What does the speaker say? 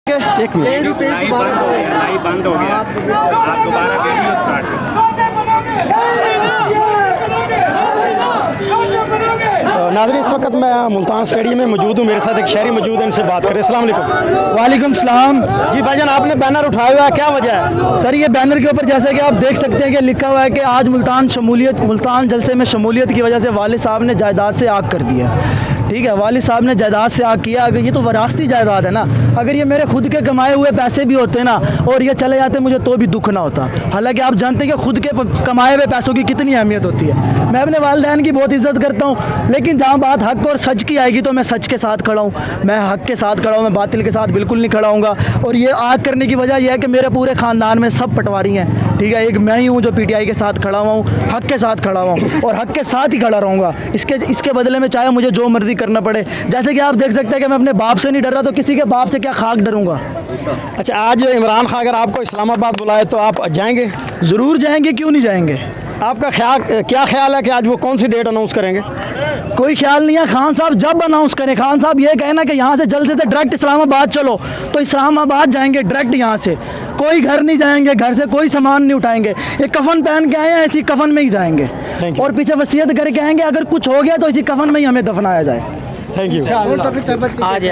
एक minute, live बंद हो गया, आप दोबारा वीडियो स्टार्ट करें। नाज़रीन, इस वक्त मैं मुल्तान स्टेडियम में मौजूद हूँ। मेरे साथ एक शहरी मौजूद है, इनसे बात करें। अस्सलाम वालेकुम। वालेकुम सलाम। जी भाईजान, आपने बैनर उठाया हुआ है, क्या वजह है? सर, ये बैनर के ऊपर जैसे कि आप देख सकते हैं कि लिखा हुआ है कि आज मुल्तान जलसे में शमूलियत की वजह से वालिद साहब ने जायदाद से आग कर दिया। ठीक है, वालिद साहब ने जायदाद से आग किया। अगर ये तो वरासती जायदाद है ना, अगर ये मेरे खुद के कमाए हुए पैसे भी होते ना और ये चले जाते मुझे तो भी दुख ना होता। हालांकि आप जानते हैं कि खुद के कमाए हुए पैसों की कितनी अहमियत होती है। मैं अपने वालिदैन की बहुत इज्जत करता हूँ, लेकिन जहाँ बात हक और सच की आएगी तो मैं सच के साथ खड़ा हूँ, मैं हक के साथ खड़ा हूँ, मैं बातिल के साथ बिल्कुल नहीं खड़ा हूँगा। और ये आग करने की वजह यह है कि मेरे पूरे ख़ानदान में सब पटवारी हैं। ठीक है, एक मैं ही हूँ जो PTI के साथ खड़ा हुआ हूँ, हक के साथ खड़ा हुआ हूँ और हक के साथ ही खड़ा रहूँगा। इसके बदले में चाहे मुझे जो मर्ज़ी करना पड़े। जैसे कि आप देख सकते हैं कि मैं अपने बाप से नहीं डर रहा, तो किसी के बाप से क्या खाक डरूंगा। अच्छा, आज इमरान खान अगर आपको इस्लामाबाद बुलाए तो आप जाएंगे? ज़रूर जाएंगे, क्यों नहीं जाएंगे। आपका क्या ख्याल है कि आज वो कौन सी डेट अनाउंस करेंगे? कोई ख्याल नहीं है, खान साहब जब अनाउंस करें। खान साहब ये कहना कि यहाँ से जल्द से डायरेक्ट इस्लामाबाद चलो, तो इस्लामाबाद जाएंगे डायरेक्ट। यहाँ से कोई घर नहीं जाएंगे, घर से कोई सामान नहीं उठाएंगे। एक कफन पहन के आए हैं, ऐसी कफन में ही जाएंगे और पीछे वसीयत करके आएंगे, अगर कुछ हो गया तो इसी कफन में ही हमें दफनाया जाए। Thank you. आज